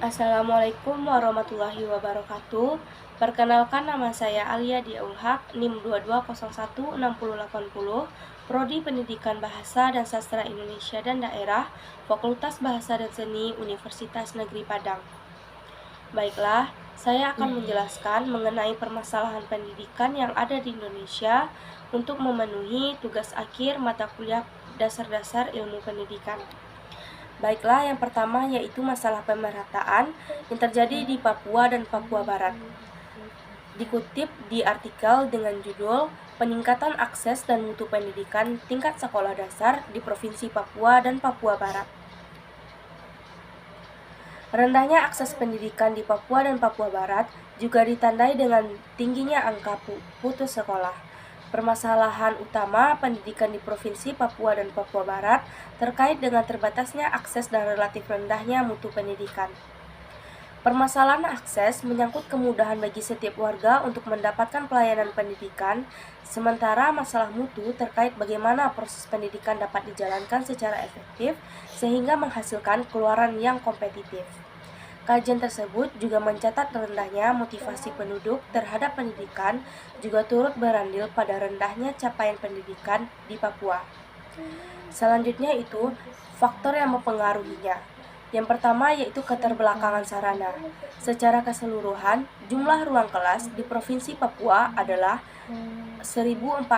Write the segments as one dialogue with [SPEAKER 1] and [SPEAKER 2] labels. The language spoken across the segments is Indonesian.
[SPEAKER 1] Assalamualaikum warahmatullahi wabarakatuh. Perkenalkan, nama saya Alia Diaul Haq, NIM 22016080, Prodi Pendidikan Bahasa dan Sastra Indonesia dan Daerah, Fakultas Bahasa dan Seni, Universitas Negeri Padang. Baiklah, saya akan menjelaskan mengenai permasalahan pendidikan yang ada di Indonesia untuk memenuhi tugas akhir mata kuliah dasar-dasar ilmu pendidikan. Baiklah, yang pertama yaitu masalah pemerataan yang terjadi di Papua dan Papua Barat. Dikutip di artikel dengan judul Peningkatan Akses dan Mutu Pendidikan Tingkat Sekolah Dasar di Provinsi Papua dan Papua Barat. Rendahnya akses pendidikan di Papua dan Papua Barat juga ditandai dengan tingginya angka putus sekolah. Permasalahan utama pendidikan di Provinsi Papua dan Papua Barat terkait dengan terbatasnya akses dan relatif rendahnya mutu pendidikan. Permasalahan akses menyangkut kemudahan bagi setiap warga untuk mendapatkan pelayanan pendidikan, sementara masalah mutu terkait bagaimana proses pendidikan dapat dijalankan secara efektif sehingga menghasilkan keluaran yang kompetitif. Kajian tersebut juga mencatat rendahnya motivasi penduduk terhadap pendidikan juga turut berandil pada rendahnya capaian pendidikan di Papua. Selanjutnya itu faktor yang mempengaruhinya. Yang pertama yaitu keterbelakangan sarana. Secara keseluruhan, jumlah ruang kelas di Provinsi Papua adalah 1.484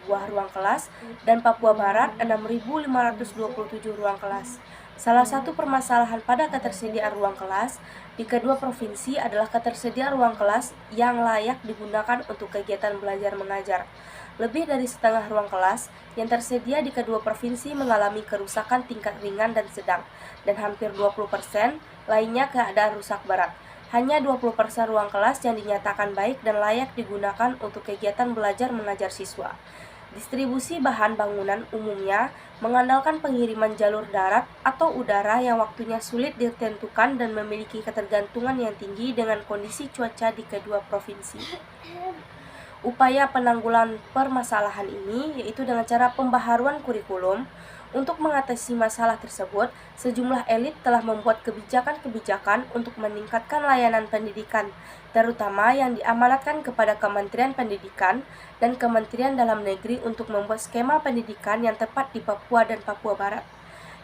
[SPEAKER 1] buah ruang kelas dan Papua Barat 6.527 ruang kelas. Salah satu permasalahan pada ketersediaan ruang kelas di kedua provinsi adalah ketersediaan ruang kelas yang layak digunakan untuk kegiatan belajar mengajar. Lebih dari setengah ruang kelas yang tersedia di kedua provinsi mengalami kerusakan tingkat ringan dan sedang, dan hampir 20% lainnya keadaan rusak berat. Hanya 20% ruang kelas yang dinyatakan baik dan layak digunakan untuk kegiatan belajar mengajar siswa. Distribusi bahan bangunan umumnya mengandalkan pengiriman jalur darat atau udara yang waktunya sulit ditentukan dan memiliki ketergantungan yang tinggi dengan kondisi cuaca di kedua provinsi. Upaya penanggulangan permasalahan ini yaitu dengan cara pembaharuan kurikulum. Untuk mengatasi masalah tersebut, sejumlah elit telah membuat kebijakan-kebijakan untuk meningkatkan layanan pendidikan, terutama yang diamanatkan kepada Kementerian Pendidikan dan Kementerian Dalam Negeri untuk membuat skema pendidikan yang tepat di Papua dan Papua Barat,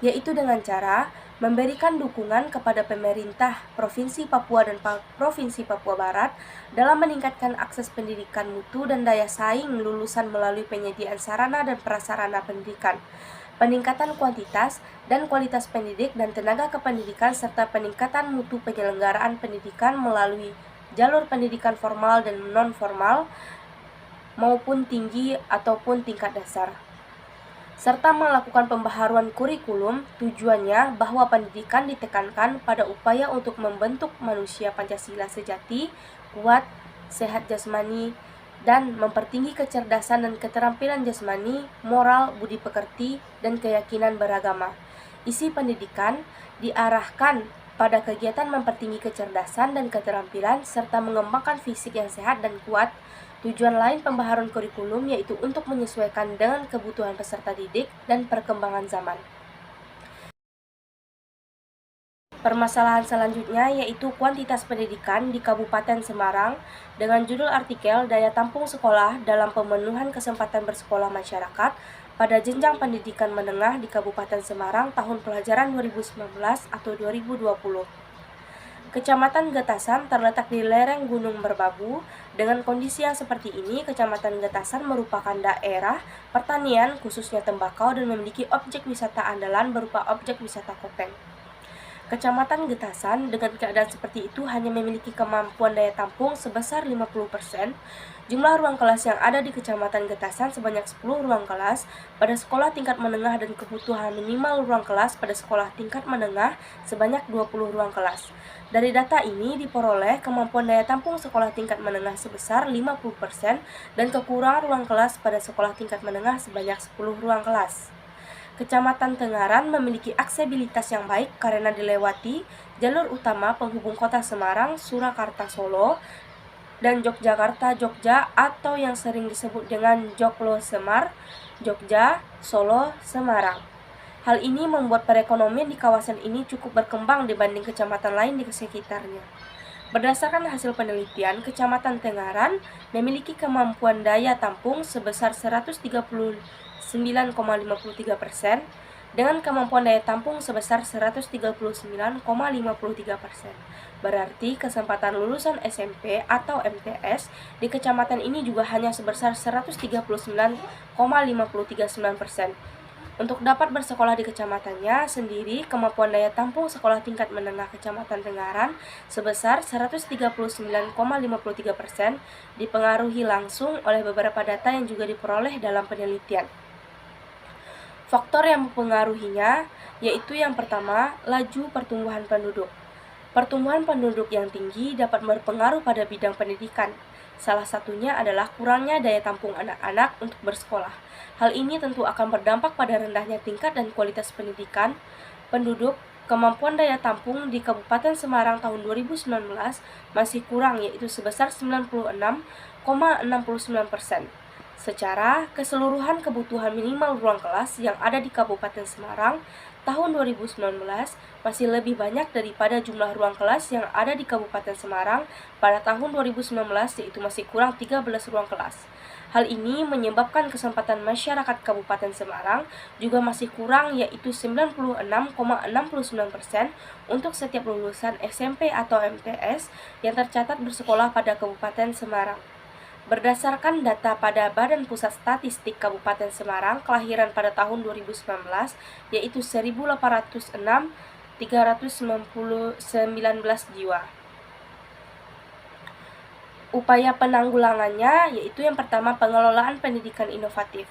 [SPEAKER 1] yaitu dengan cara memberikan dukungan kepada pemerintah Provinsi Papua dan Provinsi Papua Barat dalam meningkatkan akses pendidikan mutu dan daya saing lulusan melalui penyediaan sarana dan prasarana pendidikan, peningkatan kuantitas dan kualitas pendidik dan tenaga kependidikan, serta peningkatan mutu penyelenggaraan pendidikan melalui jalur pendidikan formal dan non-formal maupun tinggi ataupun tingkat dasar, serta melakukan pembaharuan kurikulum. Tujuannya bahwa pendidikan ditekankan pada upaya untuk membentuk manusia Pancasila sejati, kuat, sehat jasmani, dan mempertinggi kecerdasan dan keterampilan jasmani, moral, budi pekerti, dan keyakinan beragama. Isi pendidikan diarahkan pada kegiatan mempertinggi kecerdasan dan keterampilan serta mengembangkan fisik yang sehat dan kuat. Tujuan lain pembaharuan kurikulum yaitu untuk menyesuaikan dengan kebutuhan peserta didik dan perkembangan zaman. Permasalahan selanjutnya yaitu kuantitas pendidikan di Kabupaten Semarang dengan judul artikel Daya Tampung Sekolah dalam Pemenuhan Kesempatan Bersekolah Masyarakat pada Jenjang Pendidikan Menengah di Kabupaten Semarang tahun pelajaran 2019 atau 2020. Kecamatan Getasan terletak di lereng Gunung Merbabu. Dengan kondisi yang seperti ini, Kecamatan Getasan merupakan daerah pertanian khususnya tembakau dan memiliki objek wisata andalan berupa objek wisata Kopeng. Kecamatan Getasan dengan keadaan seperti itu hanya memiliki kemampuan daya tampung sebesar 50%. Jumlah ruang kelas yang ada di Kecamatan Getasan sebanyak 10 ruang kelas pada sekolah tingkat menengah dan kebutuhan minimal ruang kelas pada sekolah tingkat menengah sebanyak 20 ruang kelas. Dari data ini diperoleh kemampuan daya tampung sekolah tingkat menengah sebesar 50% dan kekurangan ruang kelas pada sekolah tingkat menengah sebanyak 10 ruang kelas. Kecamatan Tengaran memiliki aksesibilitas yang baik karena dilewati jalur utama penghubung kota Semarang, Surakarta, Solo, dan Yogyakarta, Jogja atau yang sering disebut dengan Joglo Semar, Jogja, Solo, Semarang. Hal ini membuat perekonomian di kawasan ini cukup berkembang dibanding kecamatan lain di sekitarnya. Berdasarkan hasil penelitian, Kecamatan Tengaran memiliki kemampuan daya tampung sebesar 139,53% dengan kemampuan daya tampung sebesar 139,53%. Berarti kesempatan lulusan SMP atau MTS di kecamatan ini juga hanya sebesar 139,539%. Untuk dapat bersekolah di kecamatannya sendiri, kemampuan daya tampung sekolah tingkat menengah Kecamatan Tengaran sebesar 139,53% dipengaruhi langsung oleh beberapa data yang juga diperoleh dalam penelitian. Faktor yang mempengaruhinya yaitu yang pertama, laju pertumbuhan penduduk. Pertumbuhan penduduk yang tinggi dapat berpengaruh pada bidang pendidikan. Salah satunya adalah kurangnya daya tampung anak-anak untuk bersekolah. Hal ini tentu akan berdampak pada rendahnya tingkat dan kualitas pendidikan penduduk. Kemampuan daya tampung di Kabupaten Semarang tahun 2019 masih kurang, yaitu sebesar 96,69%. Secara keseluruhan kebutuhan minimal ruang kelas yang ada di Kabupaten Semarang tahun 2019 masih lebih banyak daripada jumlah ruang kelas yang ada di Kabupaten Semarang pada tahun 2019, yaitu masih kurang 13 ruang kelas. Hal ini menyebabkan kesempatan masyarakat Kabupaten Semarang juga masih kurang, yaitu 96,69% untuk setiap lulusan SMP atau MTS yang tercatat bersekolah pada Kabupaten Semarang. Berdasarkan data pada Badan Pusat Statistik Kabupaten Semarang kelahiran pada tahun 2019, yaitu 1806.319 jiwa. Upaya penanggulangannya yaitu yang pertama, pengelolaan pendidikan inovatif.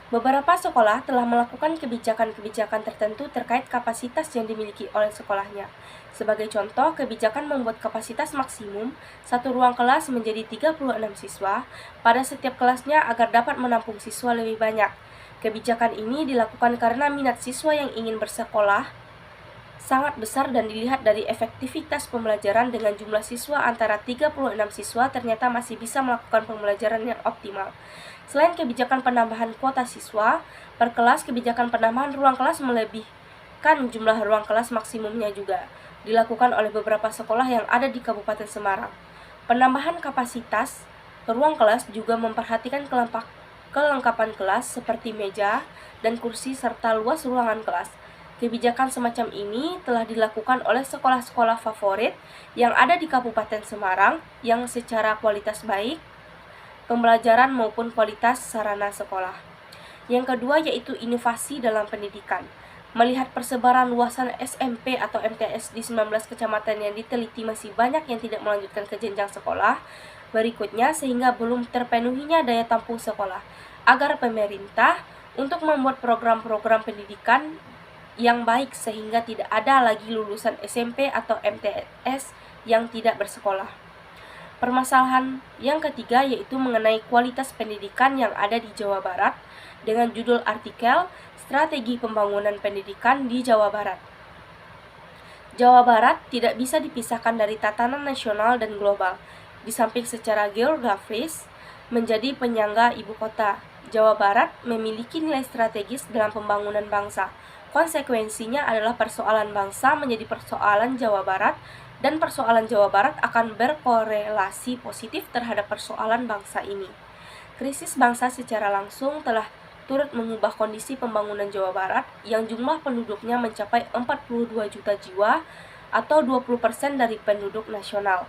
[SPEAKER 1] Beberapa sekolah telah melakukan kebijakan-kebijakan tertentu terkait kapasitas yang dimiliki oleh sekolahnya. Sebagai contoh, kebijakan membuat kapasitas maksimum satu ruang kelas menjadi 36 siswa pada setiap kelasnya agar dapat menampung siswa lebih banyak. Kebijakan ini dilakukan karena minat siswa yang ingin bersekolah sangat besar dan dilihat dari efektivitas pembelajaran dengan jumlah siswa antara 36 siswa ternyata masih bisa melakukan pembelajaran yang optimal. Selain kebijakan penambahan kuota siswa per kelas, kebijakan penambahan ruang kelas melebihkan jumlah ruang kelas maksimumnya juga dilakukan oleh beberapa sekolah yang ada di Kabupaten Semarang. Penambahan kapasitas ruang kelas juga memperhatikan kelengkapan kelas seperti meja dan kursi serta luas ruangan kelas. Kebijakan semacam ini telah dilakukan oleh sekolah-sekolah favorit yang ada di Kabupaten Semarang yang secara kualitas baik pembelajaran maupun kualitas sarana sekolah. Yang kedua yaitu inovasi dalam pendidikan. Melihat persebaran luasan SMP atau MTS di 19 kecamatan yang diteliti masih banyak yang tidak melanjutkan ke jenjang sekolah berikutnya sehingga belum terpenuhinya daya tampung sekolah, agar pemerintah untuk membuat program-program pendidikan yang baik sehingga tidak ada lagi lulusan SMP atau MTS yang tidak bersekolah. Permasalahan yang ketiga yaitu mengenai kualitas pendidikan yang ada di Jawa Barat dengan judul artikel Strategi Pembangunan Pendidikan di Jawa Barat. Jawa Barat tidak bisa dipisahkan dari tatanan nasional dan global. Di samping secara geografis menjadi penyangga ibu kota, Jawa Barat memiliki nilai strategis dalam pembangunan bangsa. Konsekuensinya adalah persoalan bangsa menjadi persoalan Jawa Barat dan persoalan Jawa Barat akan berkorelasi positif terhadap persoalan bangsa ini. Krisis bangsa secara langsung telah turut mengubah kondisi pembangunan Jawa Barat yang jumlah penduduknya mencapai 42 juta jiwa atau 20% dari penduduk nasional.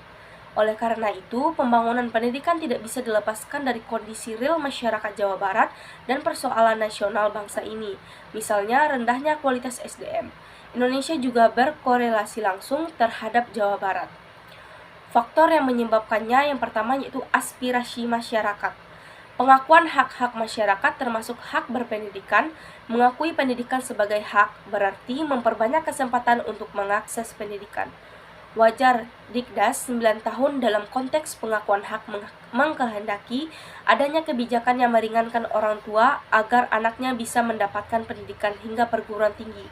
[SPEAKER 1] Oleh karena itu, pembangunan pendidikan tidak bisa dilepaskan dari kondisi real masyarakat Jawa Barat dan persoalan nasional bangsa ini, misalnya rendahnya kualitas SDM. Indonesia juga berkorelasi langsung terhadap Jawa Barat. Faktor yang menyebabkannya yang pertama yaitu aspirasi masyarakat. Pengakuan hak-hak masyarakat termasuk hak berpendidikan. Mengakui pendidikan sebagai hak berarti memperbanyak kesempatan untuk mengakses pendidikan. Wajar Dikdas 9 tahun dalam konteks pengakuan hak mengkehendaki adanya kebijakan yang meringankan orang tua agar anaknya bisa mendapatkan pendidikan hingga perguruan tinggi.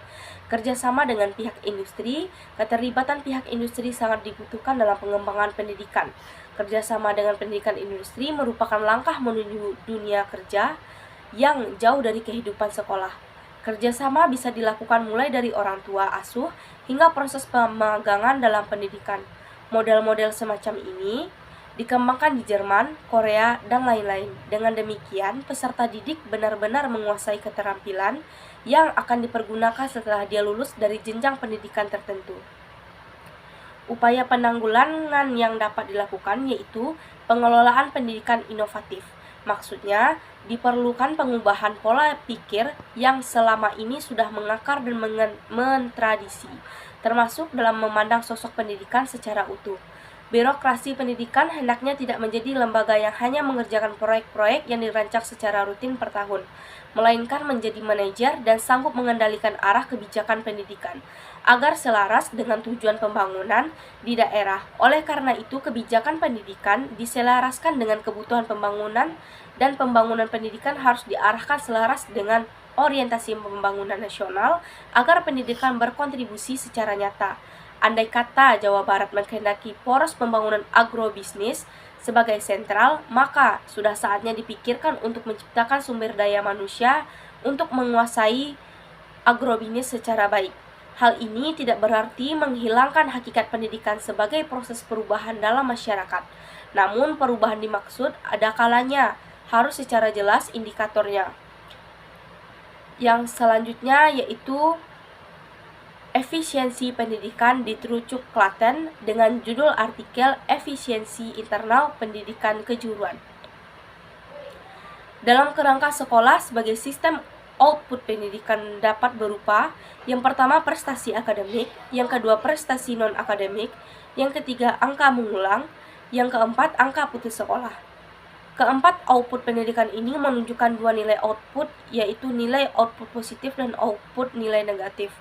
[SPEAKER 1] Kerjasama dengan pihak industri, keterlibatan pihak industri sangat dibutuhkan dalam pengembangan pendidikan. Kerjasama dengan pendidikan industri merupakan langkah menuju dunia kerja yang jauh dari kehidupan sekolah. Kerjasama bisa dilakukan mulai dari orang tua asuh hingga proses pemagangan dalam pendidikan. Model-model semacam ini dikembangkan di Jerman, Korea, dan lain-lain. Dengan demikian, peserta didik benar-benar menguasai keterampilan yang akan dipergunakan setelah dia lulus dari jenjang pendidikan tertentu. Upaya penanggulangan yang dapat dilakukan yaitu pengelolaan pendidikan inovatif. Maksudnya, diperlukan pengubahan pola pikir yang selama ini sudah mengakar dan mentradisi, termasuk dalam memandang sosok pendidikan secara utuh. Birokrasi pendidikan hendaknya tidak menjadi lembaga yang hanya mengerjakan proyek-proyek yang dirancang secara rutin per tahun, melainkan menjadi manajer dan sanggup mengendalikan arah kebijakan pendidikan, agar selaras dengan tujuan pembangunan di daerah. Oleh karena itu, kebijakan pendidikan diselaraskan dengan kebutuhan pembangunan dan pembangunan pendidikan harus diarahkan selaras dengan orientasi pembangunan nasional agar pendidikan berkontribusi secara nyata. Andai kata Jawa Barat menghendaki poros pembangunan agrobisnis sebagai sentral, maka sudah saatnya dipikirkan untuk menciptakan sumber daya manusia untuk menguasai agrobisnis secara baik. Hal ini tidak berarti menghilangkan hakikat pendidikan sebagai proses perubahan dalam masyarakat. Namun perubahan dimaksud ada kalanya harus secara jelas indikatornya. Yang selanjutnya yaitu efisiensi pendidikan di Terucuk Klaten dengan judul artikel Efisiensi Internal Pendidikan Kejuruan. Dalam kerangka sekolah sebagai sistem output pendidikan dapat berupa yang pertama prestasi akademik, yang kedua prestasi non-akademik, yang ketiga angka mengulang, yang keempat angka putus sekolah. Keempat output pendidikan ini menunjukkan dua nilai output, yaitu nilai output positif dan output nilai negatif.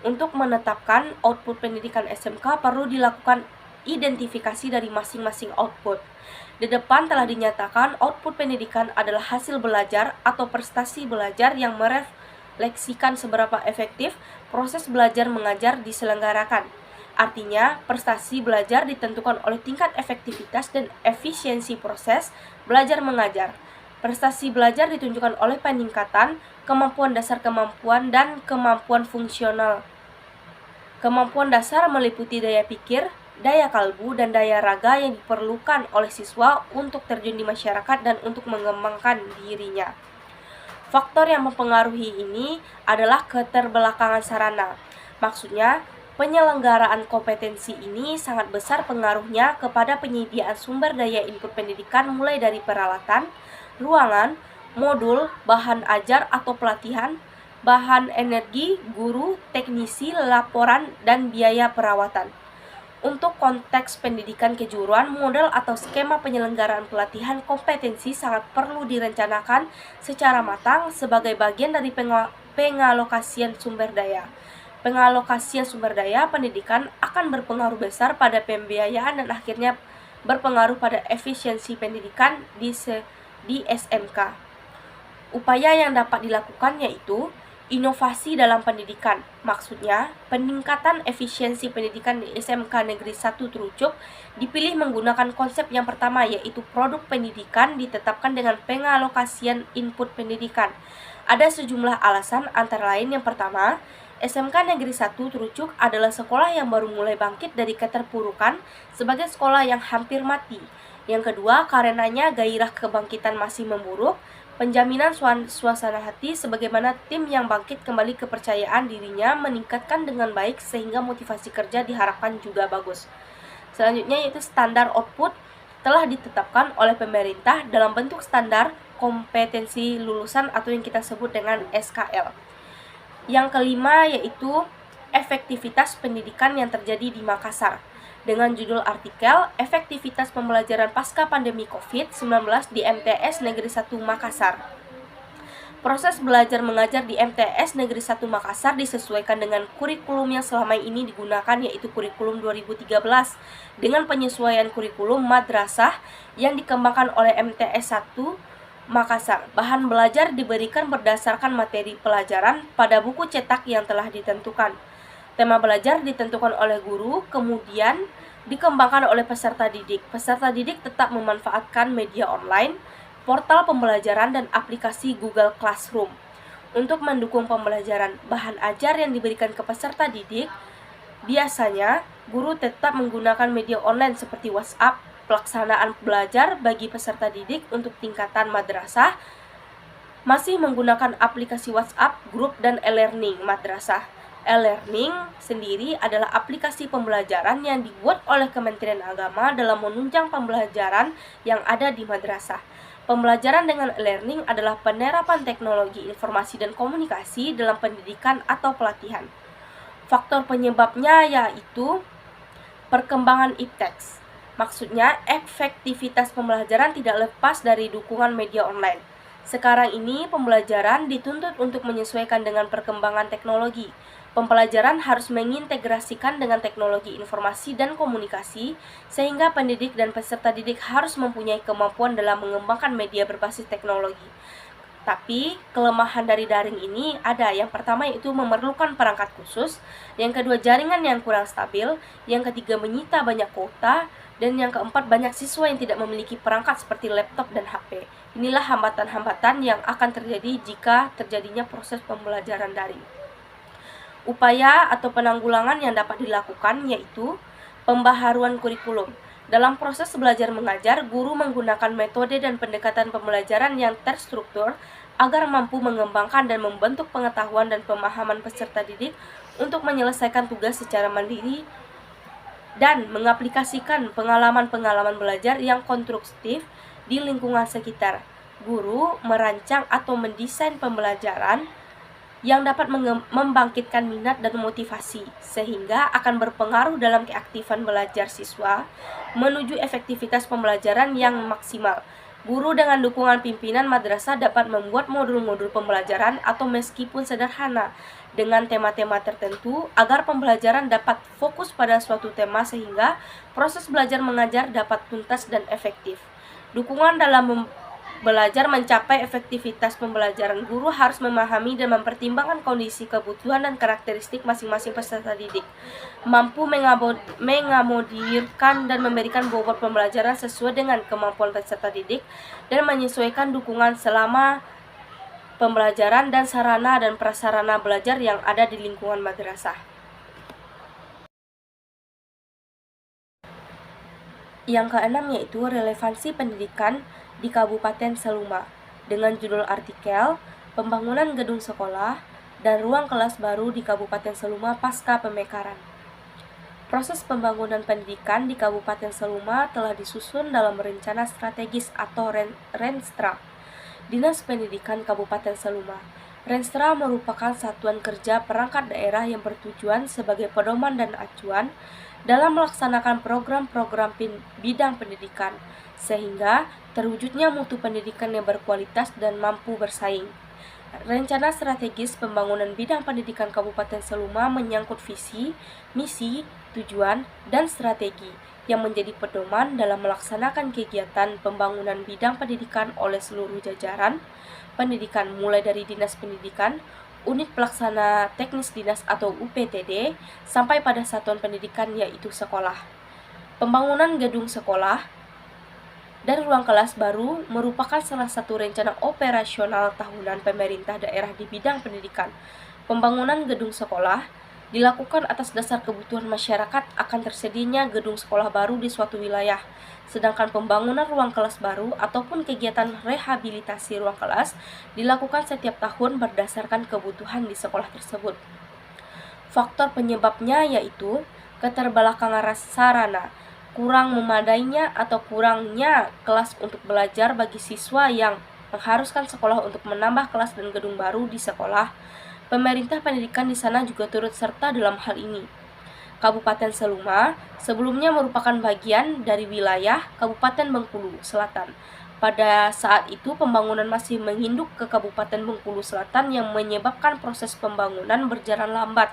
[SPEAKER 1] Untuk menetapkan output pendidikan SMK perlu dilakukan identifikasi dari masing-masing output. Di depan telah dinyatakan output pendidikan adalah hasil belajar atau prestasi belajar yang merefleksikan seberapa efektif proses belajar mengajar diselenggarakan. Artinya, prestasi belajar ditentukan oleh tingkat efektivitas dan efisiensi proses belajar mengajar. Prestasi belajar ditunjukkan oleh peningkatan kemampuan dasar kemampuan dan kemampuan fungsional. Kemampuan dasar meliputi daya pikir, daya kalbu, dan daya raga yang diperlukan oleh siswa untuk terjun di masyarakat dan untuk mengembangkan dirinya. Faktor yang mempengaruhi ini adalah keterbelakangan sarana. Maksudnya, penyelenggaraan kompetensi ini sangat besar pengaruhnya kepada penyediaan sumber daya input pendidikan mulai dari peralatan, ruangan, modul, bahan ajar atau pelatihan, bahan energi, guru, teknisi, laporan, dan biaya perawatan. Untuk konteks pendidikan kejuruan, model atau skema penyelenggaraan pelatihan kompetensi sangat perlu direncanakan secara matang sebagai bagian dari pengalokasian sumber daya. Pengalokasian sumber daya pendidikan akan berpengaruh besar pada pembiayaan dan akhirnya berpengaruh pada efisiensi pendidikan di SMK. Upaya yang dapat dilakukan yaitu inovasi dalam pendidikan. Maksudnya, peningkatan efisiensi pendidikan di SMK Negeri 1 Terucuk dipilih menggunakan konsep yang pertama yaitu produk pendidikan ditetapkan dengan pengalokasian input pendidikan. Ada sejumlah alasan antara lain yang pertama, SMK Negeri 1 Terucuk adalah sekolah yang baru mulai bangkit dari keterpurukan sebagai sekolah yang hampir mati. Yang kedua, karenanya gairah kebangkitan masih memburuk. Penjaminan suasana hati sebagaimana tim yang bangkit kembali kepercayaan dirinya meningkatkan dengan baik sehingga motivasi kerja diharapkan juga bagus. Selanjutnya yaitu standar output telah ditetapkan oleh pemerintah dalam bentuk standar kompetensi lulusan atau yang kita sebut dengan SKL. Yang kelima yaitu efektivitas pendidikan yang terjadi di Makassar. Dengan judul artikel Efektivitas Pembelajaran Pasca Pandemi COVID-19 di MTS Negeri 1 Makassar. Proses belajar mengajar di MTS Negeri 1 Makassar disesuaikan dengan kurikulum yang selama ini digunakan yaitu kurikulum 2013 dengan penyesuaian kurikulum madrasah yang dikembangkan oleh MTS 1 Makassar. Bahan belajar diberikan berdasarkan materi pelajaran pada buku cetak yang telah ditentukan. Tema belajar ditentukan oleh guru, kemudian dikembangkan oleh peserta didik. Peserta didik tetap memanfaatkan media online, portal pembelajaran, dan aplikasi Google Classroom. Untuk mendukung pembelajaran bahan ajar yang diberikan ke peserta didik, biasanya guru tetap menggunakan media online seperti WhatsApp. Pelaksanaan belajar bagi peserta didik untuk tingkatan madrasah masih menggunakan aplikasi WhatsApp, grup, dan e-learning madrasah. E-learning sendiri adalah aplikasi pembelajaran yang dibuat oleh Kementerian Agama dalam menunjang pembelajaran yang ada di madrasah. Pembelajaran dengan e-learning adalah penerapan teknologi informasi dan komunikasi dalam pendidikan atau pelatihan. Faktor penyebabnya yaitu perkembangan ipteks. Maksudnya, efektivitas pembelajaran tidak lepas dari dukungan media online. Sekarang ini, pembelajaran dituntut untuk menyesuaikan dengan perkembangan teknologi. Pembelajaran harus mengintegrasikan dengan teknologi informasi dan komunikasi, sehingga pendidik dan peserta didik harus mempunyai kemampuan dalam mengembangkan media berbasis teknologi. Tapi, kelemahan dari daring ini ada. Yang pertama yaitu memerlukan perangkat khusus, yang kedua jaringan yang kurang stabil, yang ketiga menyita banyak kuota, dan yang keempat banyak siswa yang tidak memiliki perangkat seperti laptop dan HP. Inilah hambatan-hambatan yang akan terjadi jika terjadinya proses pembelajaran daring. Upaya atau penanggulangan yang dapat dilakukan yaitu pembaharuan kurikulum. Dalam proses belajar mengajar, guru menggunakan metode dan pendekatan pembelajaran yang terstruktur agar mampu mengembangkan dan membentuk pengetahuan dan pemahaman peserta didik untuk menyelesaikan tugas secara mandiri dan mengaplikasikan pengalaman-pengalaman belajar yang konstruktif di lingkungan sekitar. Guru merancang atau mendesain pembelajaran yang dapat membangkitkan minat dan motivasi, sehingga akan berpengaruh dalam keaktifan belajar siswa menuju efektivitas pembelajaran yang maksimal. Guru dengan dukungan pimpinan madrasah dapat membuat modul-modul pembelajaran atau meskipun sederhana dengan tema-tema tertentu agar pembelajaran dapat fokus pada suatu tema sehingga proses belajar mengajar dapat tuntas dan efektif. Dukungan dalam belajar mencapai efektivitas pembelajaran. Guru harus memahami dan mempertimbangkan kondisi, kebutuhan, dan karakteristik masing-masing peserta didik, mampu mengakomodirkan dan memberikan bobot pembelajaran sesuai dengan kemampuan peserta didik, dan menyesuaikan dukungan selama pembelajaran dan sarana dan prasarana belajar yang ada di lingkungan madrasah. Yang keenam yaitu relevansi pendidikan di Kabupaten Seluma, dengan judul artikel Pembangunan Gedung Sekolah dan Ruang Kelas Baru di Kabupaten Seluma Pasca Pemekaran. Proses pembangunan pendidikan di Kabupaten Seluma telah disusun dalam rencana strategis atau Renstra Dinas Pendidikan Kabupaten Seluma. Renstra merupakan satuan kerja perangkat daerah yang bertujuan sebagai pedoman dan acuan dalam melaksanakan program-program bidang pendidikan, sehingga terwujudnya mutu pendidikan yang berkualitas dan mampu bersaing. Rencana strategis pembangunan bidang pendidikan Kabupaten Seluma menyangkut visi, misi, tujuan, dan strategi yang menjadi pedoman dalam melaksanakan kegiatan pembangunan bidang pendidikan oleh seluruh jajaran pendidikan mulai dari Dinas Pendidikan, Unit Pelaksana Teknis Dinas atau UPTD, sampai pada satuan pendidikan yaitu sekolah. Pembangunan gedung sekolah dan ruang kelas baru merupakan salah satu rencana operasional tahunan pemerintah daerah di bidang pendidikan. Pembangunan gedung sekolah dilakukan atas dasar kebutuhan masyarakat akan tersedianya gedung sekolah baru di suatu wilayah, sedangkan pembangunan ruang kelas baru ataupun kegiatan rehabilitasi ruang kelas dilakukan setiap tahun berdasarkan kebutuhan di sekolah tersebut. Faktor penyebabnya yaitu keterbelakangan sarana, kurang memadainya atau kurangnya kelas untuk belajar bagi siswa yang mengharuskan sekolah untuk menambah kelas dan gedung baru di sekolah. Pemerintah pendidikan di sana juga turut serta dalam hal ini. Kabupaten Seluma sebelumnya merupakan bagian dari wilayah Kabupaten Bengkulu Selatan. Pada saat itu pembangunan masih menginduk ke Kabupaten Bengkulu Selatan yang menyebabkan proses pembangunan berjalan lambat,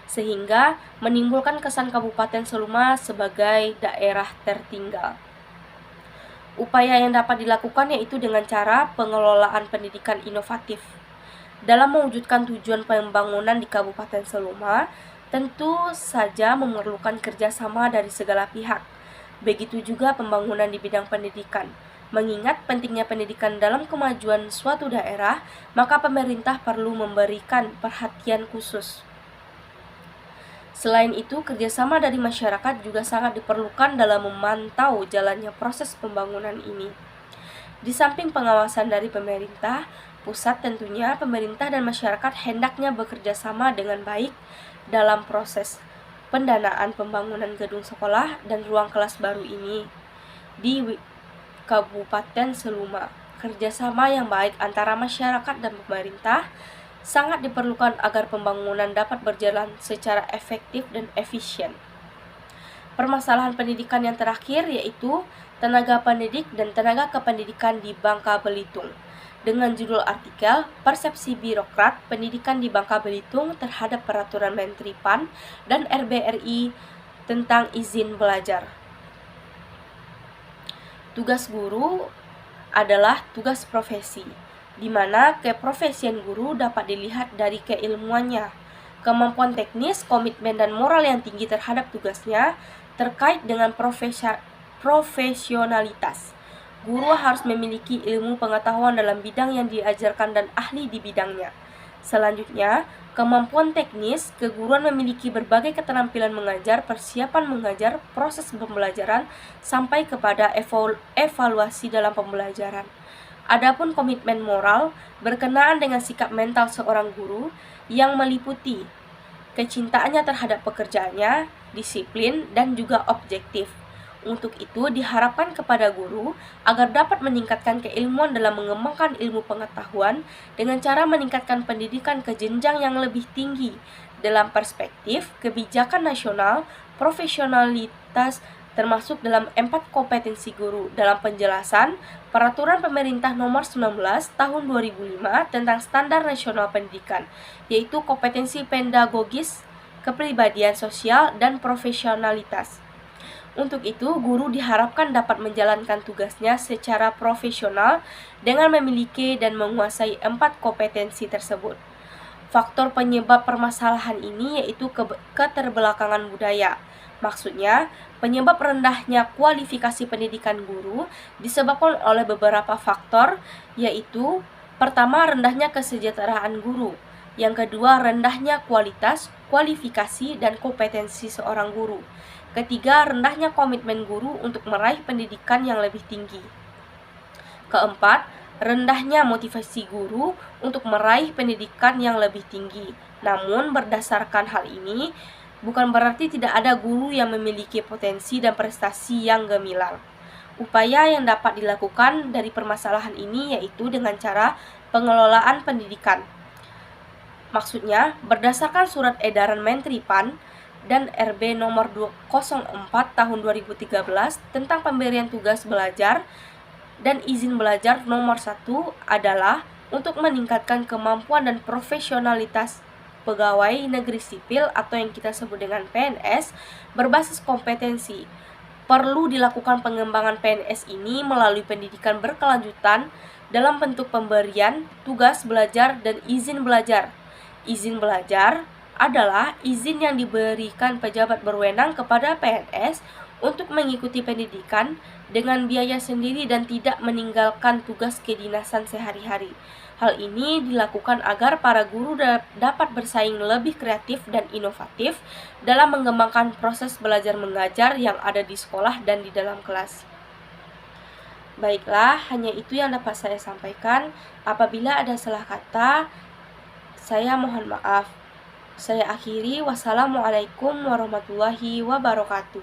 [SPEAKER 1] sehingga menimbulkan kesan Kabupaten Seluma sebagai daerah tertinggal. Upaya yang dapat dilakukan yaitu dengan cara pengelolaan pendidikan inovatif. Dalam mewujudkan tujuan pembangunan di Kabupaten Seluma, tentu saja memerlukan kerjasama dari segala pihak. Begitu juga pembangunan di bidang pendidikan. Mengingat pentingnya pendidikan dalam kemajuan suatu daerah, maka pemerintah perlu memberikan perhatian khusus. Selain itu, kerjasama dari masyarakat juga sangat diperlukan dalam memantau jalannya proses pembangunan ini. Di samping pengawasan dari pemerintah pusat, tentunya pemerintah dan masyarakat hendaknya bekerja sama dengan baik dalam proses pendanaan pembangunan gedung sekolah dan ruang kelas baru ini di Kabupaten Seluma. Kerjasama yang baik antara masyarakat dan pemerintah sangat diperlukan agar pembangunan dapat berjalan secara efektif dan efisien. Permasalahan pendidikan yang terakhir yaitu tenaga pendidik dan tenaga kependidikan di Bangka Belitung. Dengan judul artikel Persepsi Birokrat Pendidikan di Bangka Belitung terhadap Peraturan Menteri PAN dan RBRI tentang izin belajar. Tugas guru adalah tugas profesi, di mana keprofesian guru dapat dilihat dari keilmuannya, kemampuan teknis, komitmen dan moral yang tinggi terhadap tugasnya terkait dengan profesionalitas. Guru harus memiliki ilmu pengetahuan dalam bidang yang diajarkan dan ahli di bidangnya. Selanjutnya, kemampuan teknis, keguruan memiliki berbagai keterampilan mengajar, persiapan mengajar, proses pembelajaran, sampai kepada evaluasi dalam pembelajaran. Adapun komitmen moral berkenaan dengan sikap mental seorang guru yang meliputi kecintaannya terhadap pekerjaannya, disiplin, dan juga objektif. Untuk itu, diharapkan kepada guru agar dapat meningkatkan keilmuan dalam mengembangkan ilmu pengetahuan dengan cara meningkatkan pendidikan ke jenjang yang lebih tinggi dalam perspektif kebijakan nasional, profesionalitas, termasuk dalam 4 kompetensi guru dalam penjelasan Peraturan Pemerintah Nomor 19 Tahun 2005 tentang Standar Nasional Pendidikan, yaitu kompetensi pedagogis, kepribadian sosial, dan profesionalitas. Untuk itu, guru diharapkan dapat menjalankan tugasnya secara profesional dengan memiliki dan menguasai 4 kompetensi tersebut. Faktor penyebab permasalahan ini yaitu keterbelakangan budaya. Maksudnya, penyebab rendahnya kualifikasi pendidikan guru disebabkan oleh beberapa faktor, yaitu pertama, rendahnya kesejahteraan guru. Yang kedua, rendahnya kualitas, kualifikasi, dan kompetensi seorang guru. Ketiga, rendahnya komitmen guru untuk meraih pendidikan yang lebih tinggi. Keempat, rendahnya motivasi guru untuk meraih pendidikan yang lebih tinggi. Namun, berdasarkan hal ini, bukan berarti tidak ada guru yang memiliki potensi dan prestasi yang gemilang. Upaya yang dapat dilakukan dari permasalahan ini yaitu dengan cara pengelolaan pendidikan. Maksudnya, berdasarkan surat edaran Menteri PAN dan RB nomor 204 tahun 2013 tentang pemberian tugas belajar dan izin belajar nomor 1 adalah untuk meningkatkan kemampuan dan profesionalitas pegawai negeri sipil atau yang kita sebut dengan PNS berbasis kompetensi. Perlu dilakukan pengembangan PNS ini melalui pendidikan berkelanjutan dalam bentuk pemberian tugas belajar dan izin belajar. Izin belajar adalah izin yang diberikan pejabat berwenang kepada PNS untuk mengikuti pendidikan dengan biaya sendiri dan tidak meninggalkan tugas kedinasan sehari-hari. Hal ini dilakukan agar para guru dapat bersaing lebih kreatif dan inovatif dalam mengembangkan proses belajar mengajar yang ada di sekolah dan di dalam kelas. Baiklah, hanya itu yang dapat saya sampaikan. Apabila ada salah kata, saya mohon maaf. Saya akhiri, wassalamualaikum warahmatullahi wabarakatuh.